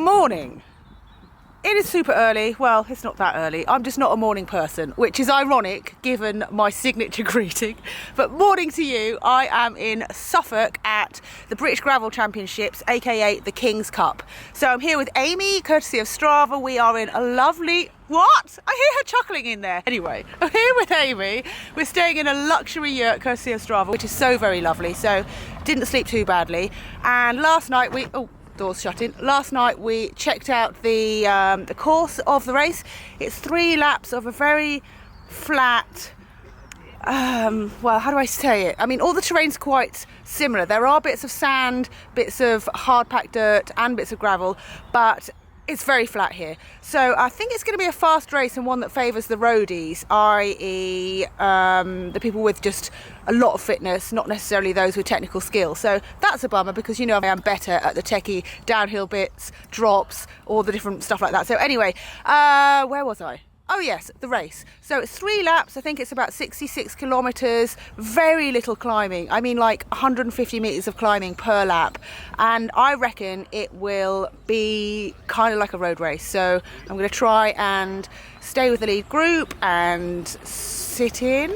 morning. It is super early. Well, it's not that early. I'm just not a morning person, which is ironic given my signature greeting. But morning to you. I am in Suffolk at the British Gravel Championships, aka the King's Cup. So I'm here with Amy, courtesy of Strava. We are in a lovely... What? I hear her chuckling in there. Anyway, I'm here with Amy. We're staying in a luxury yurt, courtesy of Strava, which is so very lovely. So didn't sleep too badly. And last night we... Oh, doors shutting. Last night we checked out the course of the race. It's 3 laps of a very flat, well, how do I say it? I mean, all the terrain's quite similar. There are bits of sand, bits of hard packed dirt and bits of gravel, but it's very flat here. So I think it's going to be a fast race and one that favours the roadies, i.e. The people with just a lot of fitness, not necessarily those with technical skill. So that's a bummer because, you know, I am better at the techie downhill bits, drops, all the different stuff like that. So anyway, where was I? Oh yes, the race. So it's 3 laps. I think it's about 66 kilometres, very little climbing. I mean, like 150 metres of climbing per lap. And I reckon it will be kind of like a road race. So I'm going to try and stay with the lead group and sit in.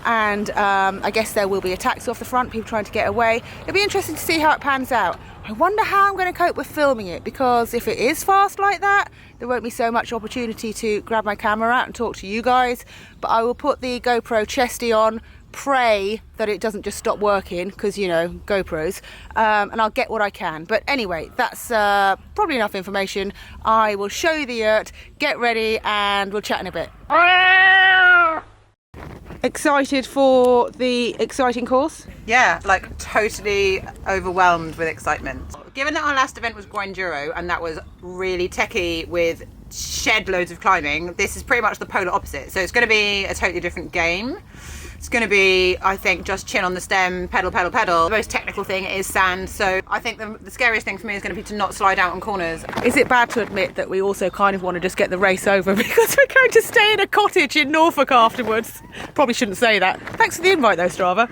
And I guess there will be a taxi off the front, people trying to get away. It'll be interesting to see how it pans out. I wonder how I'm going to cope with filming it, because if it is fast like that, there won't be so much opportunity to grab my camera out and talk to you guys. But I will put the GoPro chesty on, pray that it doesn't just stop working, because, you know, GoPros, and I'll get what I can. But anyway, that's probably enough information. I will show you the yurt, get ready, and we'll chat in a bit. Excited for the exciting course? Yeah, like totally overwhelmed with excitement. Given that our last event was Enduro and that was really techie with shed loads of climbing, this is pretty much the polar opposite. So it's going to be a totally different game. It's going to be, I think, just chin on the stem, pedal, pedal, pedal. The most technical thing is sand, so I think the scariest thing for me is going to be to not slide out on corners. Is it bad to admit that we also kind of want to just get the race over because we're going to stay in a cottage in Norfolk afterwards? Probably shouldn't say that. Thanks for the invite though, Strava.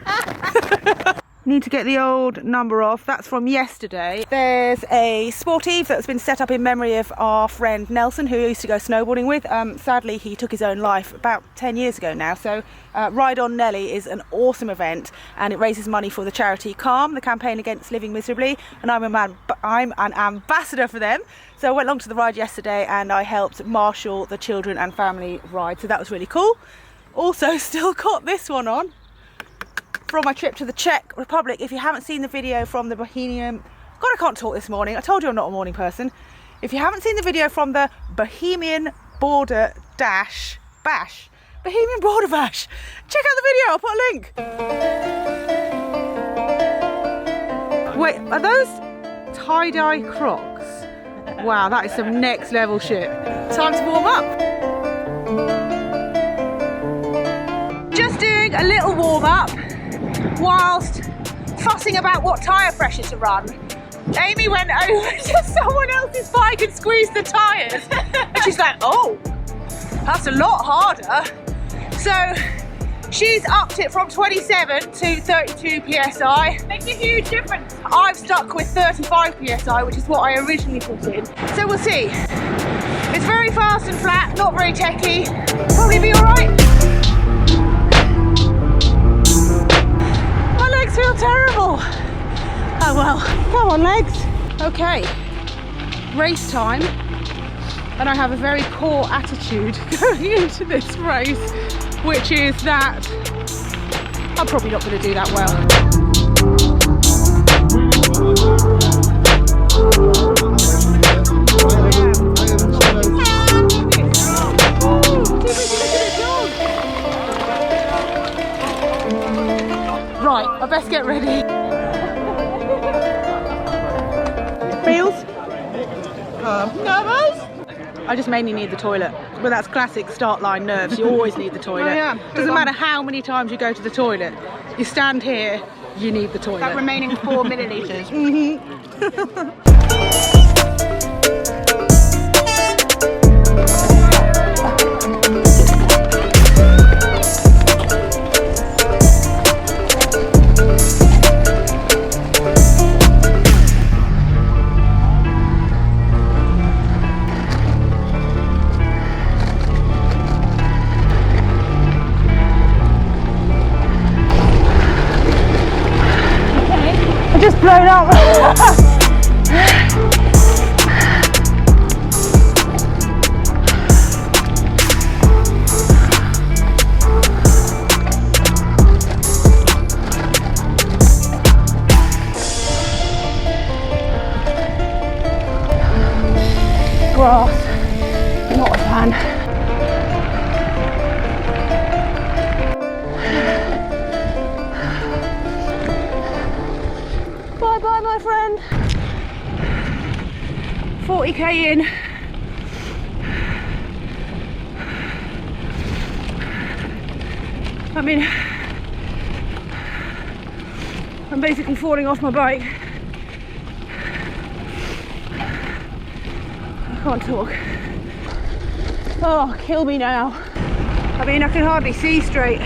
Need to get the old number off. That's from yesterday. There's a sportive that's been set up in memory of our friend Nelson, who I used to go snowboarding with. Sadly, he took his own life about 10 years ago now. So Ride on Nelly is an awesome event, and it raises money for the charity Calm, the campaign against living miserably. And I'm an ambassador for them. So I went along to the ride yesterday and I helped marshal the children and family ride. So that was really cool. Also, still got this one on from my trip to the Czech Republic. If you haven't seen the video from the Bohemian... God, I can't talk this morning. I told you I'm not a morning person. If you haven't seen the video from the Bohemian Border Bash, Bohemian Border Bash, check out the video, I'll put a link. Wait, are those tie-dye Crocs? Wow, that is some next level shit. Time to warm up. Just doing a little warm up whilst fussing about what tyre pressure to run. Amy went over to someone else's bike and squeezed the tyres. And she's like, oh, that's a lot harder. So she's upped it from 27 to 32 PSI. Makes a huge difference. I've stuck with 35 PSI, which is what I originally put in. So we'll see. It's very fast and flat, not very techy. Probably be all right. Feel terrible. Oh well, come on legs. Okay, race time, and I have a very core attitude going into this race, which is that I'm probably not going to do that well. Right, I best get ready. Feels? Nervous? I just mainly need the toilet. But that's classic start line nerves. You always need the toilet. Oh, yeah. Doesn't matter how many times you go to the toilet. You stand here, you need the toilet. That remaining 4 millilitres. blown up. Grass, not a fan. Bye bye, my friend. 40k in. I mean, I'm basically falling off my bike. I can't talk. Oh, kill me now. I mean, I can hardly see straight.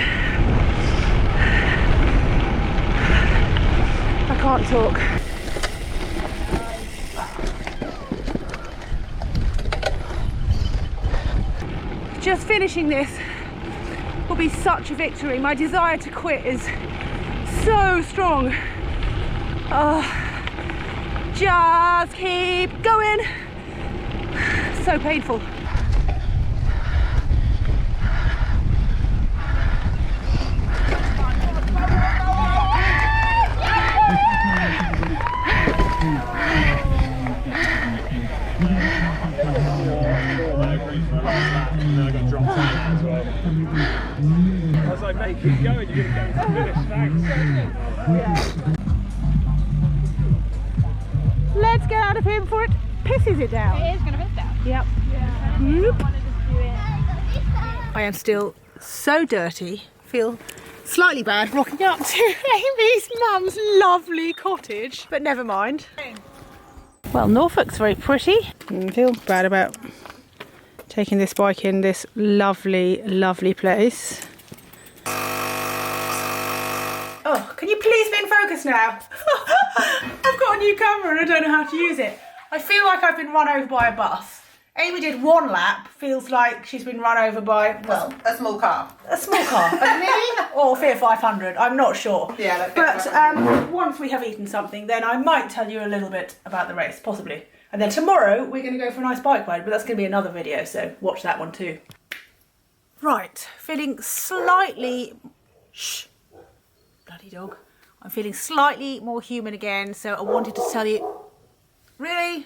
I can't talk. Just finishing this will be such a victory. My desire to quit is so strong. Just keep going. So painful. I was like, mate, keep going, you're going to go to the finish, thanks. Let's get out of here before it pisses it down. It is going to piss down. Yep. Yeah. Yep. I want to just do it. I am still so dirty, feel slightly bad rocking up to Amy's mum's lovely cottage, but never mind. Well, Norfolk's very pretty. I feel bad about taking this bike in this lovely, lovely place. Oh, can you please be in focus now? I've got a new camera and I don't know how to use it. I feel like I've been run over by a bus. Amy did one lap, feels like she's been run over by, well, A small car. a small car, a Mini or Fiat 500, I'm not sure. Yeah, like but Fiat 500. once we have eaten something, then I might tell you a little bit about the race, possibly. And then tomorrow we're going to go for a nice bike ride, but that's going to be another video, so watch that one too. Right, feeling slightly... Shh, bloody dog. I'm feeling slightly more human again, so I wanted to tell you... Really?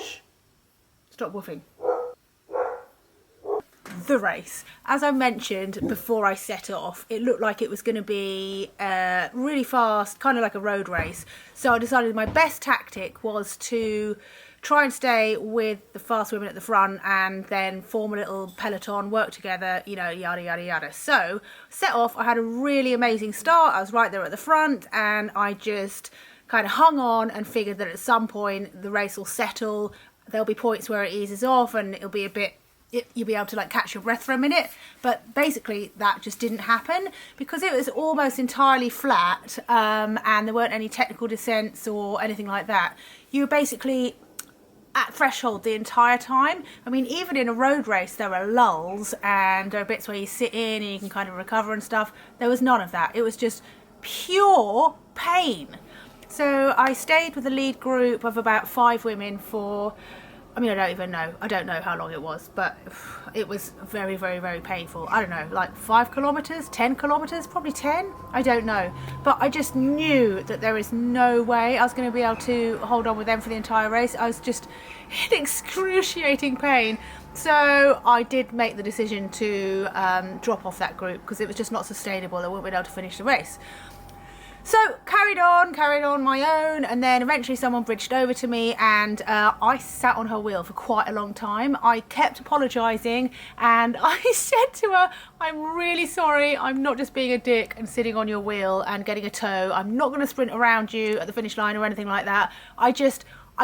Shh. Stop woofing. The race. As I mentioned before I set off, it looked like it was going to be really fast, kind of like a road race. So I decided my best tactic was to try and stay with the fast women at the front and then form a little peloton, work together, you know, yada, yada, yada. So set off, I had a really amazing start. I was right there at the front and I just kind of hung on and figured that at some point the race will settle. There'll be points where it eases off and it'll be a bit, you'll be able to like catch your breath for a minute. But basically that just didn't happen because it was almost entirely flat and there weren't any technical descents or anything like that. You were basically at threshold the entire time. I mean, even in a road race there are lulls and there are bits where you sit in and you can kind of recover and stuff. There was none of that. It was just pure pain. So I stayed with a lead group of about 5 women for, I mean, I don't even know. I don't know how long it was, but it was very, very, very painful. I don't know, like 5 kilometers, 10 kilometers, probably 10. I don't know. But I just knew that there is no way I was going to be able to hold on with them for the entire race. I was just in excruciating pain. So I did make the decision to drop off that group because it was just not sustainable. I wouldn't be able to finish the race. So carried on my own, and then eventually someone bridged over to me and I sat on her wheel for quite a long time. I kept apologising and I said to her, I'm really sorry, I'm not just being a dick and sitting on your wheel and getting a tow. I'm not going to sprint around you at the finish line or anything like that. I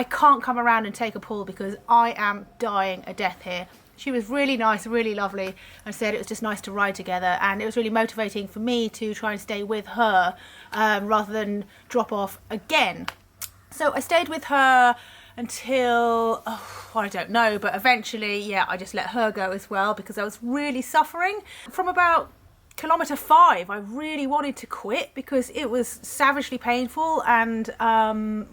can't come around and take a pull because I am dying a death here. She was really nice, really lovely, and said it was just nice to ride together, and it was really motivating for me to try and stay with her rather than drop off again. So I stayed with her until, I don't know, but eventually, yeah, I just let her go as well because I was really suffering. From about kilometre 5, I really wanted to quit because it was savagely painful and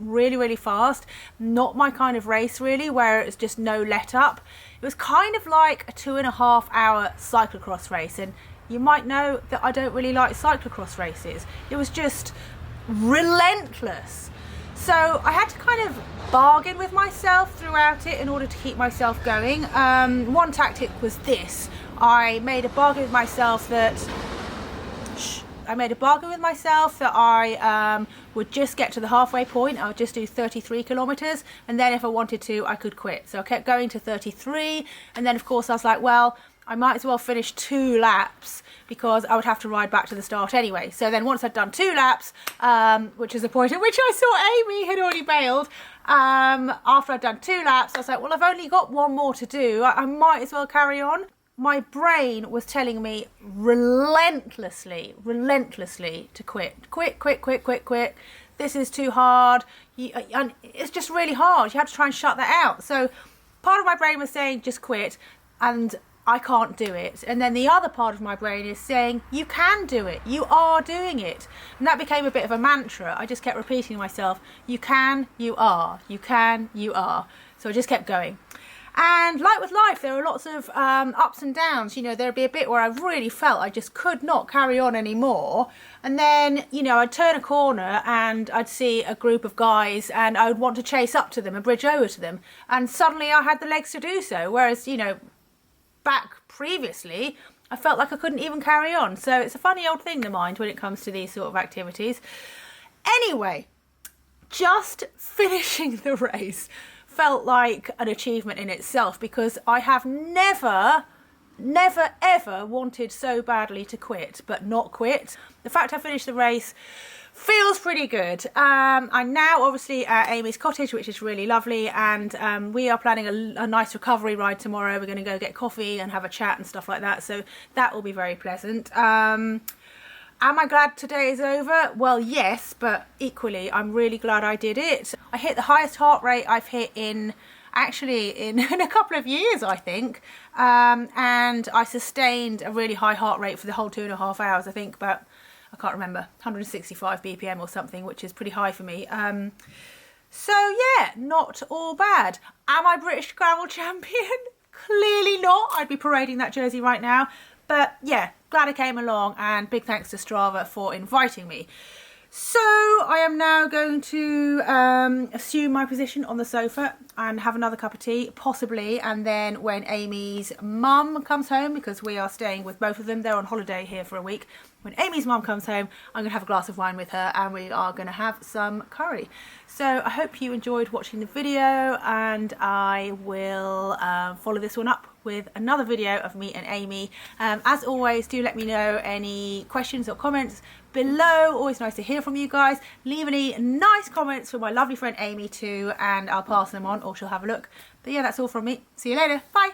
really, really fast. Not my kind of race really, where it's just no let up. It was kind of like a 2.5 hour cyclocross race, and you might know that I don't really like cyclocross races. It was just relentless. So I had to kind of bargain with myself throughout it in order to keep myself going. One tactic was this. I made a bargain with myself that I would just get to the halfway point. I would just do 33 kilometers, and then if I wanted to, I could quit. So I kept going to 33, and then of course I was like, well, I might as well finish 2 laps because I would have to ride back to the start anyway. So then once I'd done 2 laps, which is the point at which I saw Amy had already bailed, after I'd done 2 laps, I was like, well, I've only got 1 more to do. I might as well carry on. My brain was telling me relentlessly to quit. Quit. This is too hard. And it's just really hard. You have to try and shut that out. So part of my brain was saying, just quit, and I can't do it. And then the other part of my brain is saying, you can do it. You are doing it. And that became a bit of a mantra. I just kept repeating to myself, you can, you are. You can, you are. So I just kept going. And like with life, there are lots of ups and downs. You know, there'd be a bit where I really felt I just could not carry on anymore. And then, you know, I'd turn a corner and I'd see a group of guys and I would want to chase up to them and bridge over to them. And suddenly I had the legs to do so. Whereas, you know, back previously, I felt like I couldn't even carry on. So it's a funny old thing, the mind, when it comes to these sort of activities. Anyway, just finishing the race felt like an achievement in itself, because I have never ever wanted so badly to quit but not quit. The fact I finished the race feels pretty good. I'm now obviously at Amy's cottage, which is really lovely, and we are planning a nice recovery ride tomorrow. We're going to go get coffee and have a chat and stuff like that, so that will be very pleasant. Am I glad today is over? Well, yes, but equally, I'm really glad I did it. I hit the highest heart rate I've hit in a couple of years, I think. And I sustained a really high heart rate for the whole 2.5 hours. I think about, I can't remember, 165 BPM or something, which is pretty high for me. So yeah, not all bad. Am I British gravel champion? Clearly not. I'd be parading that jersey right now. But yeah, glad I came along, and big thanks to Strava for inviting me. So I am now going to assume my position on the sofa and have another cup of tea, possibly, and then when Amy's mum comes home, because we are staying with both of them, they're on holiday here for a week. When Amy's mum comes home, I'm going to have a glass of wine with her and we are going to have some curry. So I hope you enjoyed watching the video, and I will follow this one up with another video of me and Amy. As always, do let me know any questions or comments below. Always nice to hear from you guys. Leave any nice comments for my lovely friend Amy too, and I'll pass them on, or she'll have a look. But yeah, that's all from me. See you later. Bye.